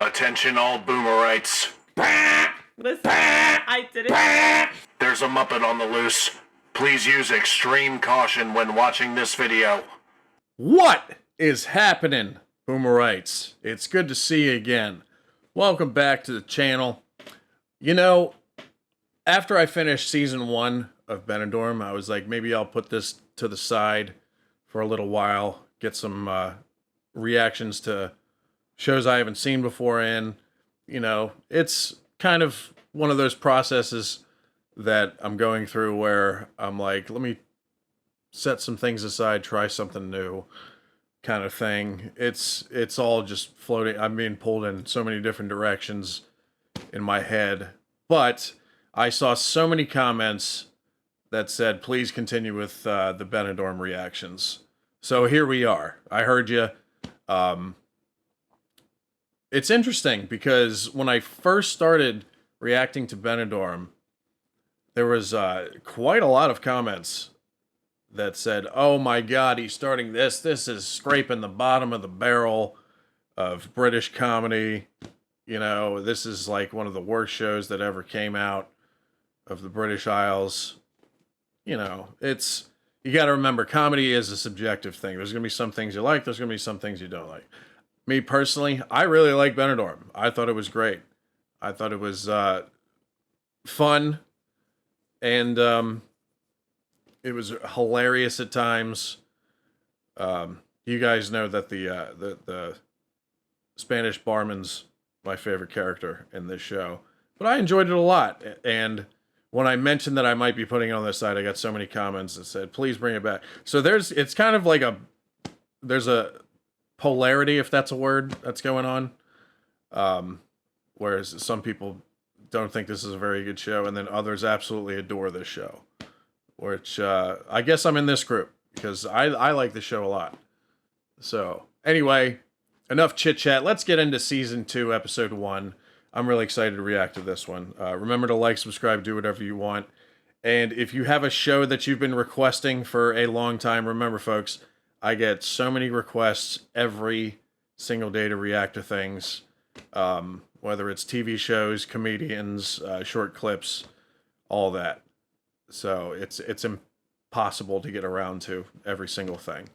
Attention all boomerites. Listen, I did it. There's a Muppet on the loose. Please use extreme caution when watching this video. What is happening, boomerites? It's good to see you again. Welcome back to the channel. You know, after I finished season 1 of Benidorm, I was like, maybe I'll put this to the side for a little while, get some reactions to shows I haven't seen before, and, you know, it's kind of one of those processes that I'm going through where I'm like, let me set some things aside, try something new, kind of thing. It's all just floating. I'm being pulled in so many different directions in my head, but I saw so many comments that said, please continue with the Benidorm reactions. So here we are. I heard you. It's interesting because when I first started reacting to Benidorm, there was quite a lot of comments that said, oh my God, he's starting this. This is scraping the bottom of the barrel of British comedy. You know, this is like one of the worst shows that ever came out of the British Isles. You know, you got to remember, comedy is a subjective thing. There's going to be some things you like. There's going to be some things you don't like. Me personally, I really like Benidorm. I thought it was great. I thought it was fun, and it was hilarious at times. You guys know that the Spanish barman's my favorite character in this show, but I enjoyed it a lot. And when I mentioned that I might be putting it on this side, I got so many comments that said, please bring it back. So it's kind of like there's a polarity, if that's a word, that's going on. Whereas some people don't think this is a very good show, and then others absolutely adore this show. Which, I guess I'm in this group, because I like the show a lot. So, anyway, enough chit-chat. Let's get into Season 2, Episode 1. I'm really excited to react to this one. Remember to like, subscribe, do whatever you want. And if you have a show that you've been requesting for a long time, remember, folks, I get so many requests every single day to react to things. Whether it's TV shows, comedians, short clips, all that. So it's impossible to get around to every single thing.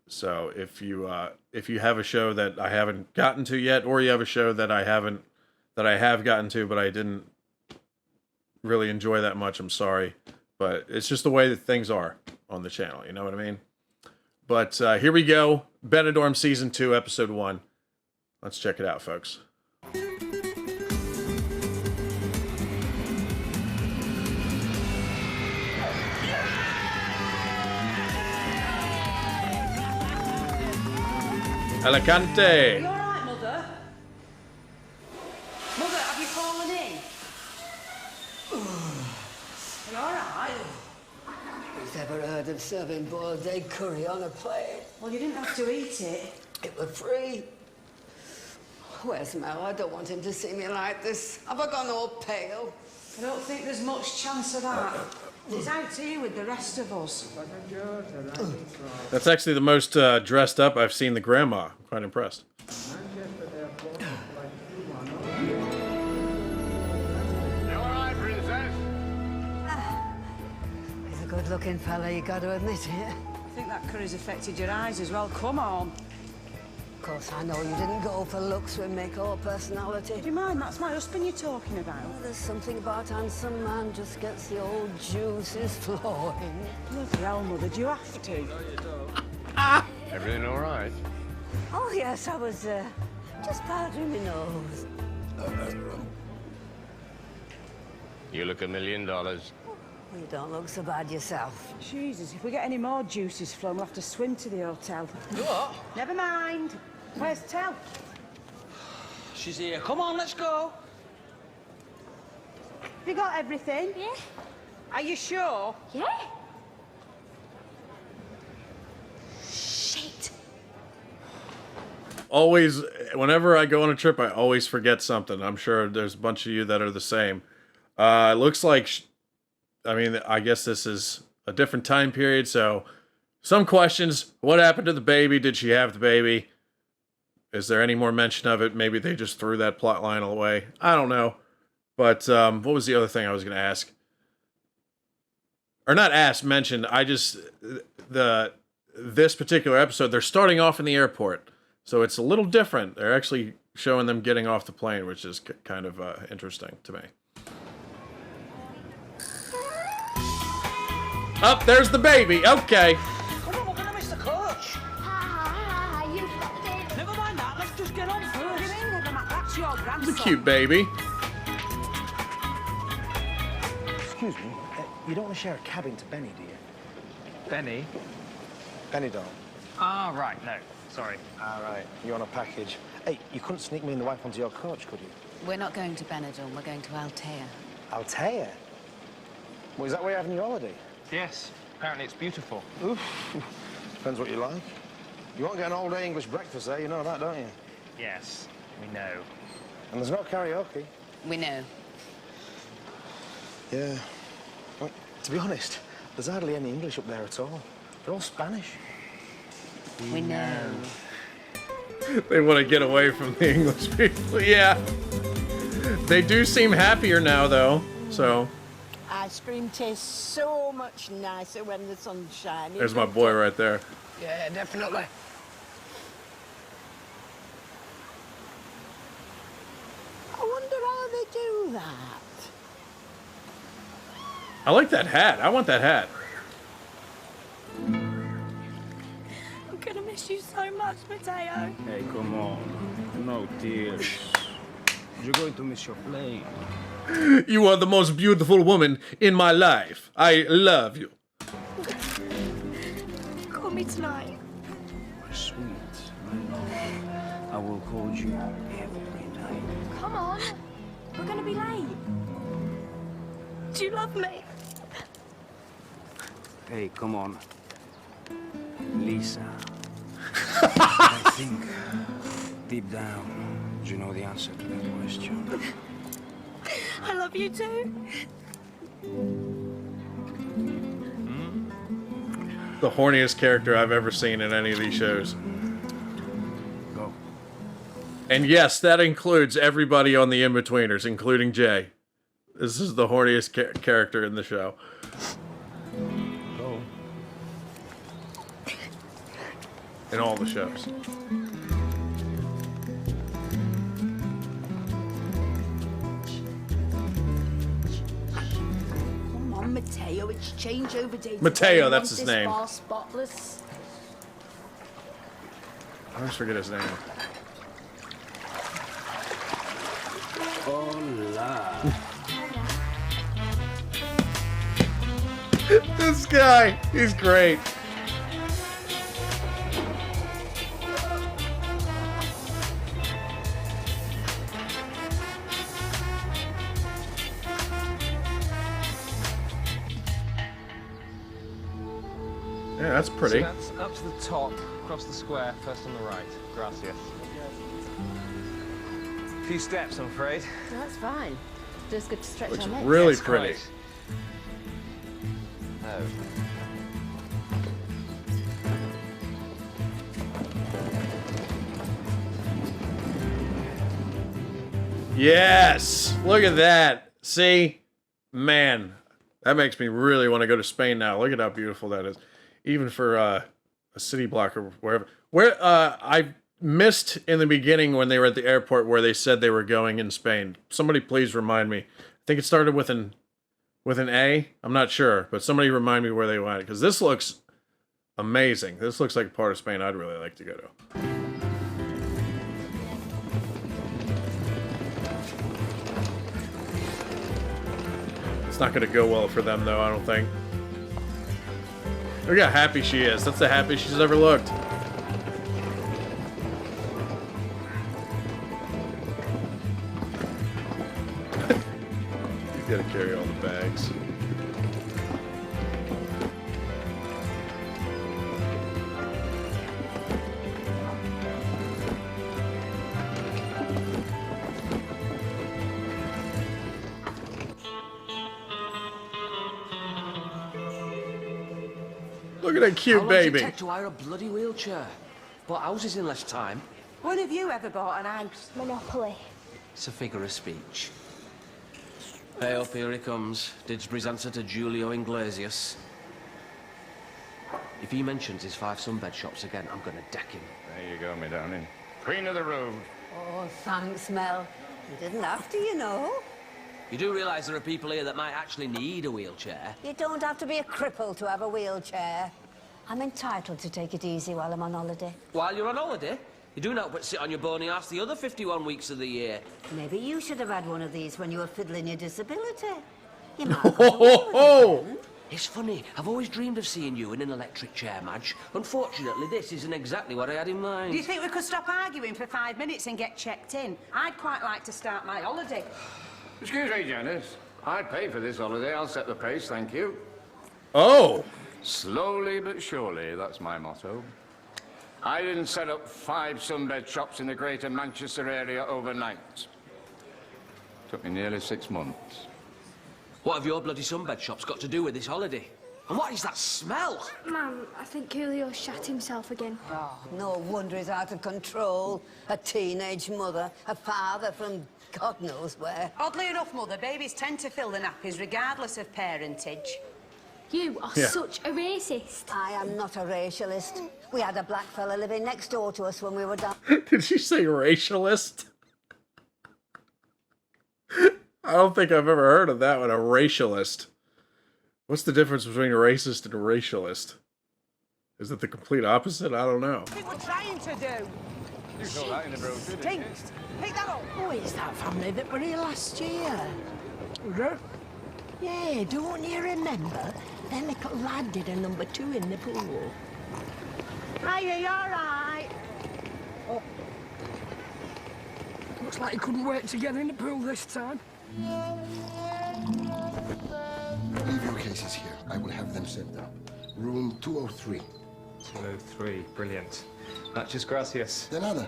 So if you have a show that I haven't gotten to yet, or you have a show that I have gotten to but I didn't really enjoy that much, I'm sorry, but it's just the way that things are on the channel. You know what I mean? But here we go, Benidorm Season 2, Episode 1. Let's check it out, folks. Alicante. Are you alright, Mother? Mother, have you fallen in? Are you alright? Who's ever heard of serving boiled egg curry on a plate? Well, you didn't have to eat it. It was free. Where's Mel? I don't want him to see me like this. Have I gone all pale? I don't think there's much chance of that. He's out here with the rest of us. That's actually the most dressed up I've seen the grandma. I'm quite impressed. You alright, princess? He's a good-looking fella, you got to admit it. I think that curry's affected your eyes as well. Come on. Of course, I know you didn't go for looks with make or personality. Do you mind? That's my husband you're talking about. There's something about handsome man just gets the old juices flowing. Bloody hell, Mother, do you have to? Everything alright? Oh, yes, I was just powdering my nose. You look $1 million. Well, you don't look so bad yourself. Jesus, if we get any more juices flowing, we'll have to swim to the hotel. What? Never mind. Where's Tel? She's here. Come on, let's go. Have you got everything? Yeah. Are you sure? Yeah. Shit. Always, whenever I go on a trip, I always forget something. I'm sure there's a bunch of you that are the same. It looks like, I mean, I guess this is a different time period, so some questions. What happened to the baby? Did she have the baby? Is there any more mention of it? Maybe they just threw that plot line away. I don't know. But what was the other thing I was going to ask? Or not ask, mention. I just... This particular episode, they're starting off in the airport. So it's a little different. They're actually showing them getting off the plane, which is kind of interesting to me. Oh, there's the baby. Okay. Come on, we're gonna miss the coach. You've got the baby. Never mind that, let's just get on first. That's your grandson. It's a cute baby. Excuse me, you don't want to share a cabin to Benny, do you? Benny? Benidorm. Ah, right, no, sorry. All right, you're on a package. Hey, you couldn't sneak me and the wife onto your coach, could you? We're not going to Benidorm, we're going to Altea. Altea? Well, is that where you're having your holiday? Yes, apparently it's beautiful. Oof. Depends what you like. You won't get an all-day English breakfast there, you know that, don't you? Yes, we know. And there's no karaoke. We know. Yeah. Well, to be honest, there's hardly any English up there at all. They're all Spanish. We know. They want to get away from the English people. Yeah. They do seem happier now, though. So. Ice cream tastes so much nicer when the sun's shining. There's my boy right there. Yeah, definitely. I wonder how they do that. I like that hat. I want that hat. I'm gonna miss you so much, Mateo. Hey, come on. No tears. You're going to miss your plane. You are the most beautiful woman in my life. I love you. Call me tonight. My sweet, I know. I will call you every night. Come on. We're gonna be late. Do you love me? Hey, come on. Lisa. I think, deep down, you know the answer to that question. I love you too. The horniest character I've ever seen in any of these shows. Go. And yes, that includes everybody on the In-Betweeners, including Jay. This is the horniest character in the show. Go. In all the shows. Come on, Mateo, it's changeover day. Mateo, that's his name. Bar spotless. I always forget his name. Hola. This guy, he's great. Yeah, that's pretty. So that's up to the top, across the square, first on the right. Gracias. A few steps, I'm afraid. That's fine. Just good to stretch Looks our legs. really Yes, pretty. quite. Oh. Yes! Look at that. See? Man, that makes me really want to go to Spain now. Look at how beautiful that is. Even for a city block or wherever. I missed in the beginning when they were at the airport where they said they were going in Spain. Somebody please remind me. I think it started with an A. I'm not sure, but somebody remind me where they went, because this looks amazing. This looks like a part of Spain I'd really like to go to. It's not going to go well for them, though, I don't think. Look how happy she is. That's the happiest she's ever looked. You gotta carry all the bags. Look at that cute How long does baby. it take to hire a bloody wheelchair? But ours is in less time. When have you ever bought an house? Monopoly. It's a figure of speech. Hey up, here he comes. Didsbury's answer to Julio Iglesias. If he mentions his 5 sunbed shops again, I'm gonna deck him. There you go, me darling. Queen of the road. Oh, thanks, Mel. You didn't have to, you know. You do realise there are people here that might actually need a wheelchair? You don't have to be a cripple to have a wheelchair. I'm entitled to take it easy while I'm on holiday. While you're on holiday? You do not but sit on your bony arse the other 51 weeks of the year. Maybe you should have had one of these when you were fiddling your disability. You might It's funny, I've always dreamed of seeing you in an electric chair, Madge. Unfortunately, this isn't exactly what I had in mind. Do you think we could stop arguing for 5 minutes and get checked in? I'd quite like to start my holiday. Excuse me, Janice. I'd pay for this holiday. I'll set the pace, thank you. Oh. Slowly but surely, that's my motto. I didn't set up 5 sunbed shops in the greater Manchester area overnight. Took me nearly 6 months. What have your bloody sunbed shops got to do with this holiday? And what is that smell? Mum, I think Julio shat himself again. Oh, no wonder he's out of control. A teenage mother, a father from God knows where. Oddly enough, Mother, babies tend to fill the nappies regardless of parentage. You are such a racist. I am not a racialist. We had a black fella living next door to us when we were down. Did she say racialist? I don't think I've ever heard of that one, a racialist. What's the difference between a racist and a racialist? Is it the complete opposite? I don't know. What we're trying to do. You saw that in the brochure, didn't you? Pick that up. Oh, it's that family that were here last year. Yeah, don't you remember? Their little lad did a number 2 in the pool. Hiya, you all right? Oh. Looks like you couldn't work together in the pool this time. Leave your cases here. I will have them sent up. Room 203. 203, brilliant. Muchas gracias. De nada.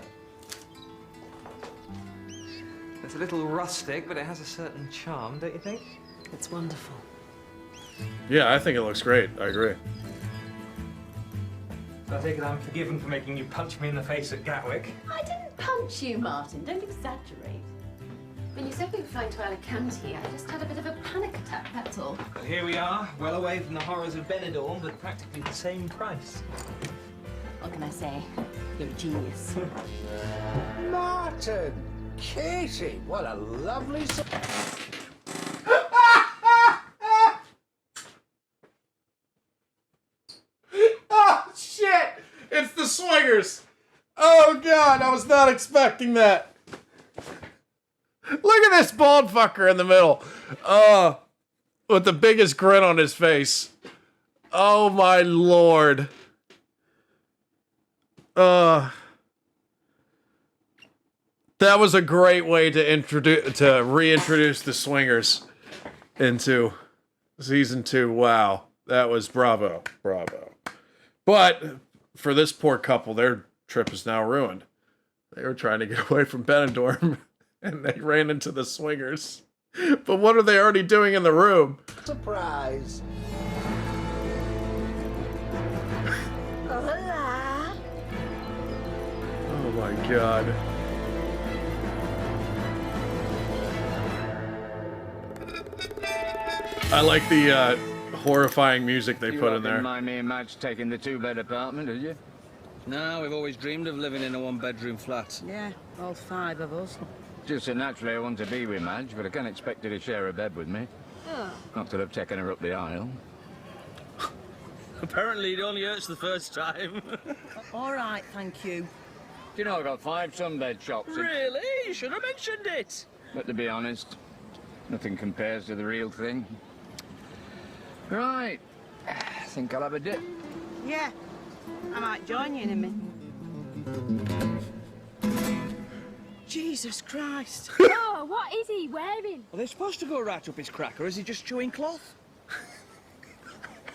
It's a little rustic, but it has a certain charm, don't you think? It's wonderful. Yeah, I think it looks great. I agree. I take it I'm forgiven for making you punch me in the face at Gatwick. I didn't punch you, Martin. Don't exaggerate. When you said we were flying to Alicante, I just had a bit of a panic attack, that's all. But here we are, well away from the horrors of Benidorm, but practically the same price. What can I say? You're a genius. Martin! Katie! What a lovely... Oh, shit! It's the swingers! Oh, God, I was not expecting that. Look at this bald fucker in the middle. With the biggest grin on his face. Oh, my Lord. That was a great way to reintroduce the swingers into season 2. Wow. That was bravo. Bravo. But for this poor couple, their trip is now ruined. They were trying to get away from Benidorm and they ran into the swingers. But what are they already doing in the room? Surprise! Hola! Oh my God. I like the horrifying music they put in there. You mind me and Madge taking the 2-bed apartment, did you? No, we've always dreamed of living in a 1-bedroom flat. Yeah, all 5 of us. Just so naturally I want to be with Madge, but I can't expect her to share a bed with me. Oh. Not till I've taken her up the aisle. Apparently it only hurts the first time. All right, thank you. Do you know I've got 5 sunbed shops? Really? You should have mentioned it. But to be honest, nothing compares to the real thing. Right. I think I'll have a dip. Yeah, I might join you in a minute. Jesus Christ. Oh, what is he wearing? Are they supposed to go right up his crack, or is he just chewing cloth?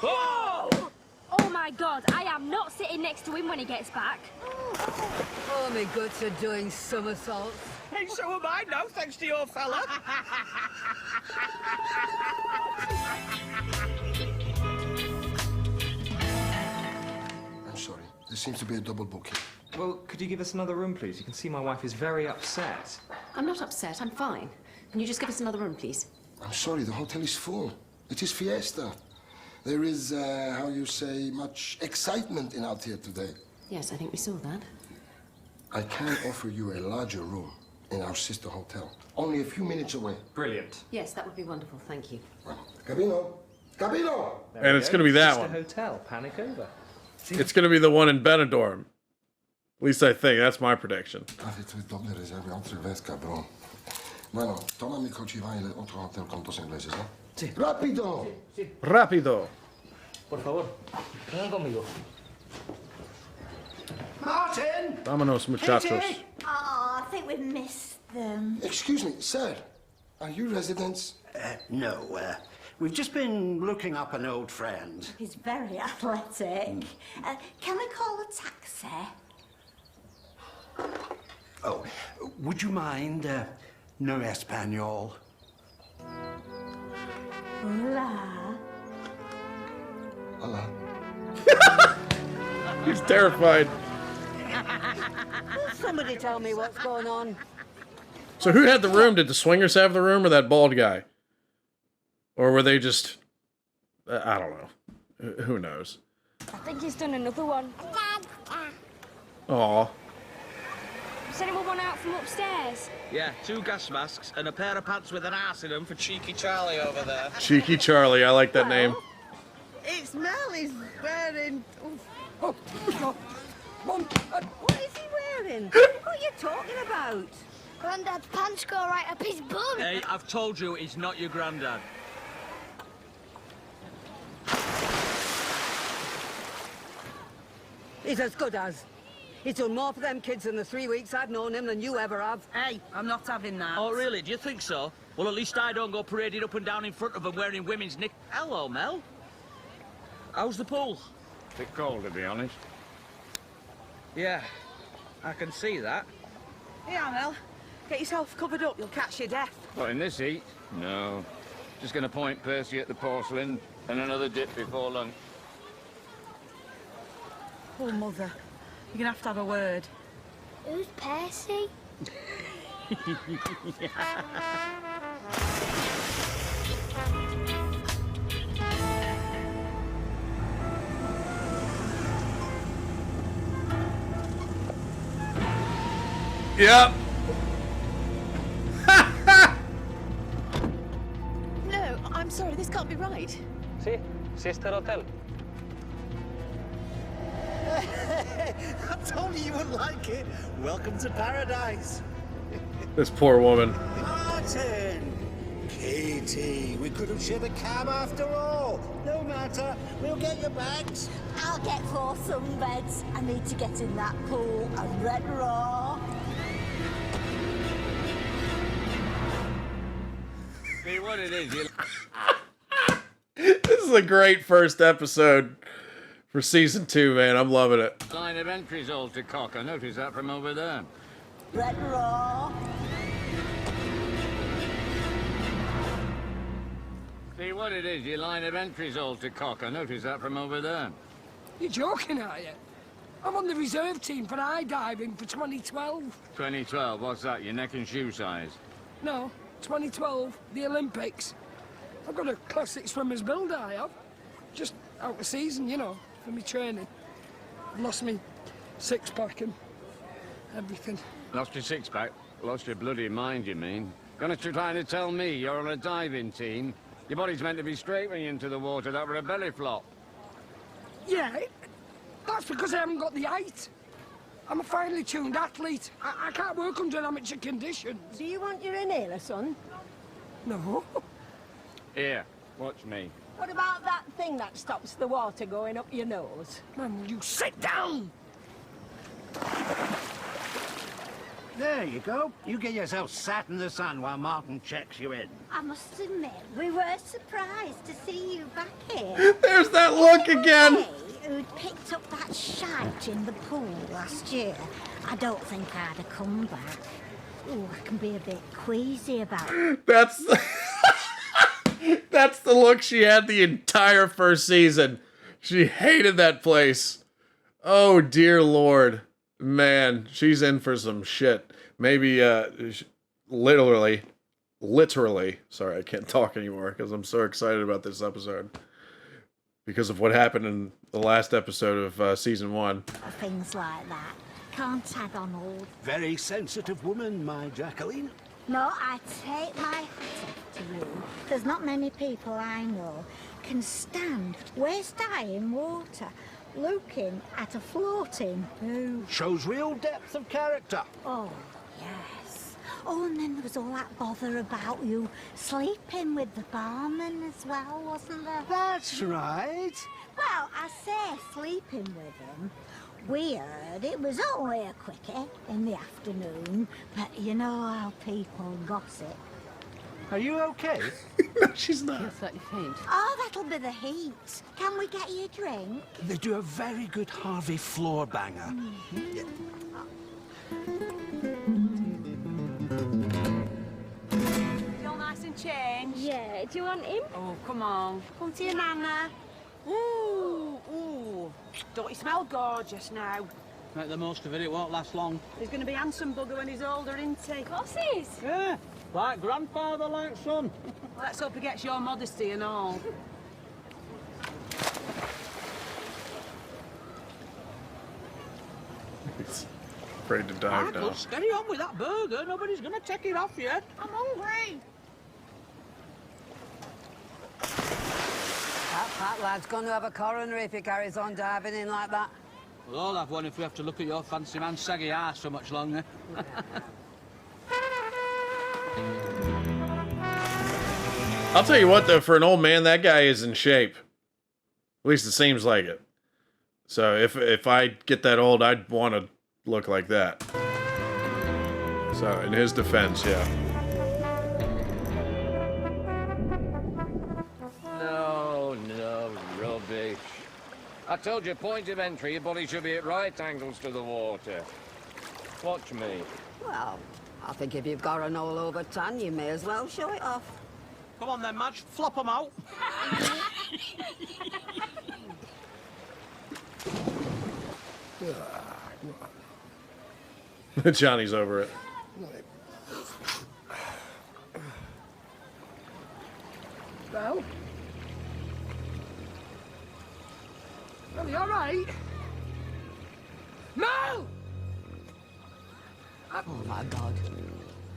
Oh! Oh my God, I am not sitting next to him when he gets back. Oh, my guts are doing somersaults. Hey, so am I now, thanks to your fella. I'm sorry. There seems to be a double booking. Well, could you give us another room, please? You can see my wife is very upset. I'm not upset. I'm fine. Can you just give us another room, please? I'm sorry, the hotel is full. It is fiesta. There is, how you say, much excitement in out here today. Yes, I think we saw that. I can offer you a larger room in our sister hotel. Only a few minutes away. Brilliant. Yes, that would be wonderful. Thank you. Cabino! Cabino! And it's going to be that Sister one. hotel. Panic over. It's going to be the one in Benidorm. At least I think. That's my prediction. Alle tue doble riserve altre vez, cabrón. Bueno, toma mi coche y va al otro hotel con dos ingleses, ¿eh? Sí. ¡Rápido! Sí. Rápido. Por favor, vengan conmigo. Martin! Vámonos, muchachos. Oh, I think we've missed them. Excuse me, sir. Are you residents? No, we've just been looking up an old friend. He's very athletic. Can we call a taxi? Oh, would you mind, no Espanol? Hola. Hola. He's terrified. Will somebody tell me what's going on? So who had the room? Did the swingers have the room or that bald guy? Or were they just... I don't know. Who knows? I think he's done another one. Aw. Has anyone one out from upstairs? Yeah, 2 gas masks and a pair of pants with an arse in them for Cheeky Charlie over there. Cheeky Charlie, I like that name. It's Mel is wearing... Oh, what is he wearing? What are you talking about? Grandad's pants go right up his bum. Hey, I've told you he's not your granddad. He's as good as. He's done more for them kids in the 3 weeks I've known him than you ever have. Hey, I'm not having that. Oh, really? Do you think so? Well, at least I don't go parading up and down in front of them wearing women's nick... Hello, Mel. How's the pool? Bit cold, to be honest. Yeah, I can see that. Yeah, Mel. Get yourself covered up, you'll catch your death. What, in this heat? No. Just going to point Percy at the porcelain and another dip before lunch. Oh, Mother. You're gonna have to have a word. Who's Percy? Yep. No, I'm sorry. This can't be right. Sí, sister hotel. I told you you wouldn't like it. Welcome to paradise. This poor woman. Martin! Katie, we could have shared a cab after all. No matter, we'll get your bags. I'll get 4 sunbeds. I need to get in that pool and red raw. See what it is, you... This is a great first episode for season 2, man. I'm loving it. Line of entry's all to cock. I noticed that from over there. Red raw. See what it is, your line of entry's all to cock. I noticed that from over there. You're joking, are you? I'm on the reserve team for high diving for 2012. 2012, what's that, your neck and shoe size? No, 2012, the Olympics. I've got a classic swimmer's build, I have. Just out of season, you know, for me training. I've lost me six-pack and everything. Lost your six-pack? Lost your bloody mind, you mean? Gonna try to tell me you're on a diving team? Your body's meant to be straight when you're into the water. That were a belly flop. Yeah, that's because I haven't got the height. I'm a finely tuned athlete. I can't work under amateur conditions. Do you want your inhaler, son? No. Here, watch me. What about that thing that stops the water going up your nose? Man, you sit down! There you go. You get yourself sat in the sun while Martin checks you in. I must admit, we were surprised to see you back here. There's that look again. Hey, who'd picked up that shite in the pool last year. I don't think I'd have come back. Ooh, I can be a bit queasy about it. That's that's the look she had the entire first season. She hated that place. Oh dear Lord. Man, she's in for some shit. Maybe, literally. Sorry, I can't talk anymore because I'm so excited about this episode. Because of what happened in the last episode of season 1. Things like that. Can't tag on all. Very sensitive woman, my Jacqueline. No, I take my hat off to you. There's not many people I know can stand waist-high in water looking at a floating poo. Shows real depth of character. Oh, yes. Oh, and then there was all that bother about you sleeping with the barman as well, wasn't there? That's right. Well, I say sleeping with him. We heard it was only a quickie in the afternoon, but you know how people gossip. Are you okay? No, she's not. You're slightly faint. Oh, that'll be the heat. Can we get you a drink? They do a very good Harvey floor banger. Feel nice and changed? Yeah, do you want him? Oh, come on. Come to your nana. Ooh, ooh. Don't he smell gorgeous now? Make the most of it, it won't last long. He's going to be handsome bugger when he's older, isn't he? Of course he is. Yeah, like grandfather, like son. Let's hope he gets your modesty and all. He's afraid to dive now. Michael, steady on with that burger. Nobody's going to take it off yet. I'm hungry. That lad's going to have a coronary if he carries on diving in like that. We'll all have one if we have to look at your fancy man's saggy ass for much longer. I'll tell you what, though, for an old man, that guy is in shape. At least it seems like it. So if I get that old, I'd want to look like that. So in his defense, yeah. No, rubbish. I told you, point of entry, your body should be at right angles to the water. Watch me. Well, I think if you've got an all-over tan, you may as well show it off. Come on then, Madge, flop them out. Johnny's over it. Well? Well, you all right? Mel! Oh, my God.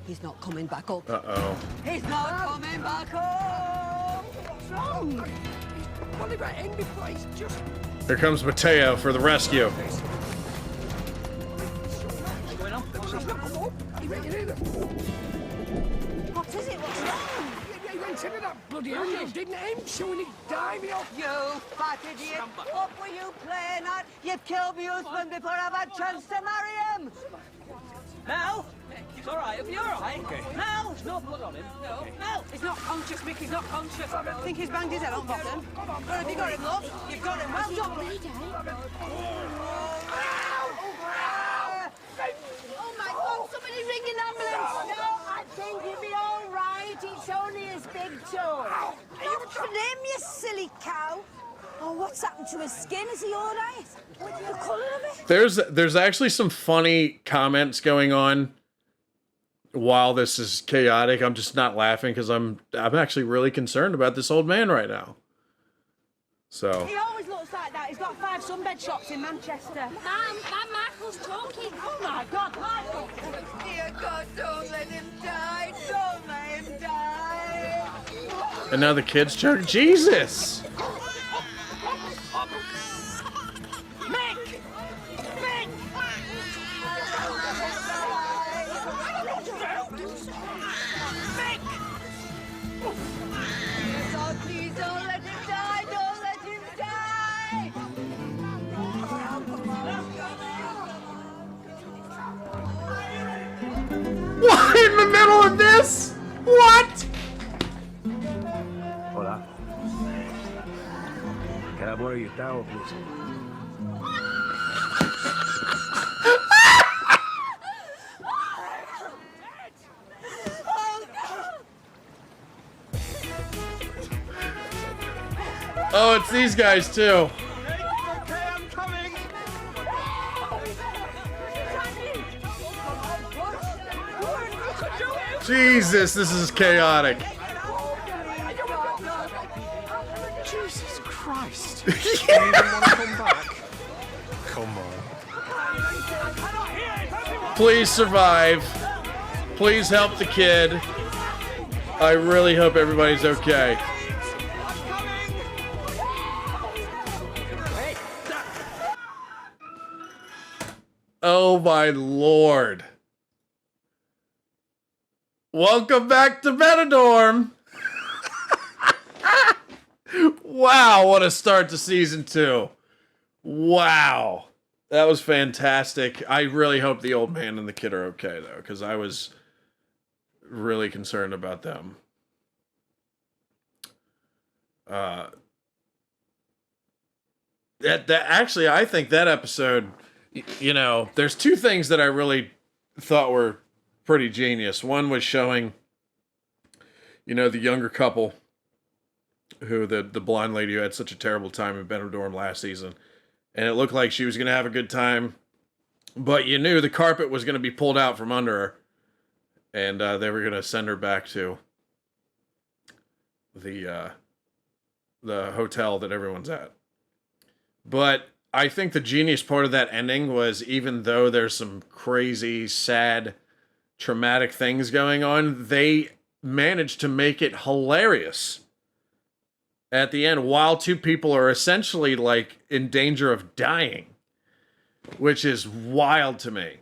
He's not coming back up. Uh-oh. He's not coming back up! What's wrong? He's only got in before he's just... Here comes Mateo for the rescue. What's going on? He's not come up. He went in either. What is it? What's wrong? He went into that bloody hell, didn't he? Showing his dime off. You fat idiot! What were you playing at? You've killed my husband before I've had a chance to marry him! Mel? It's all right. You're all right. Okay. Mel, there's no blood on him. No. Mel, he's not conscious, Mick. He's not conscious. I think he's banged his head on bottom. Where have you got him, love? You've got him. Well done, lady. Oh my God, somebody ring an ambulance! No, I think he'll be all right. It's only his big toe. Don't for him, you silly cow. Oh, what's happened to his skin? Is he all right? The colour of it? There's actually some funny comments going on while this is chaotic. I'm just not laughing because I'm actually really concerned about this old man right now. So He always looks like that. He's got 5 sunbed shops in Manchester. Mum, Michael's talking. Oh my God, Michael! Dear God, don't let him die! Don't let him die! and now the kids choke. Jesus. Please don't let him die! Don't let him die! What in the middle of this? What? Hola. Can I borrow your towel, please? Oh, it's these guys too. Okay, I'm coming. Jesus, this is chaotic. Jesus Christ. You even want to come back? Come on. Please survive. Please help the kid. I really hope everybody's okay. Oh my Lord. Welcome back to Benidorm. Wow, what a start to season 2. Wow. That was fantastic. I really hope the old man and the kid are okay, though, because I was really concerned about them. Actually, I think that episode, you know, there's two things that I really thought were pretty genius. One was showing, you know, the younger couple, who the blonde lady who had such a terrible time in Benidorm last season, and it looked like she was going to have a good time, but you knew the carpet was going to be pulled out from under her, and they were going to send her back to the hotel that everyone's at. But I think the genius part of that ending was, even though there's some crazy, sad, traumatic things going on, they managed to make it hilarious at the end, while two people are essentially like in danger of dying, which is wild to me.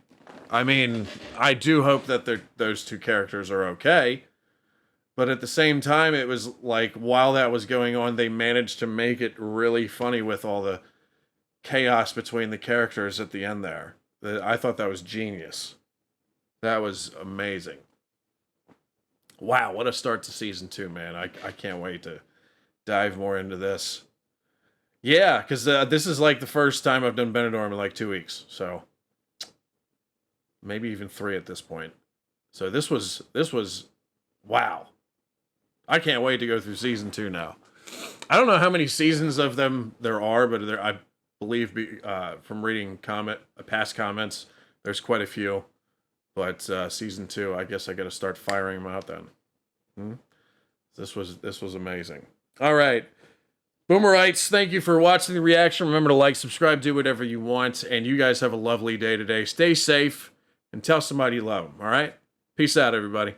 I mean, I do hope that those two characters are okay, but at the same time, it was like, while that was going on, they managed to make it really funny with all the chaos between the characters at the end there. I thought that was genius. That was amazing. Wow, what a start to season 2, man. I can't wait to dive more into this. Yeah, because this is like the first time I've done Benidorm in like 2 weeks, so maybe even 3 at this point. So this was wow. I can't wait to go through season 2 now. I don't know how many seasons of them there are, but I believe from reading past comments, there's quite a few. But season 2, I guess I got to start firing them out then. This was amazing. All right. Boomerites, thank you for watching the reaction. Remember to like, subscribe, do whatever you want. And you guys have a lovely day today. Stay safe and tell somebody you love them. All right? Peace out, everybody.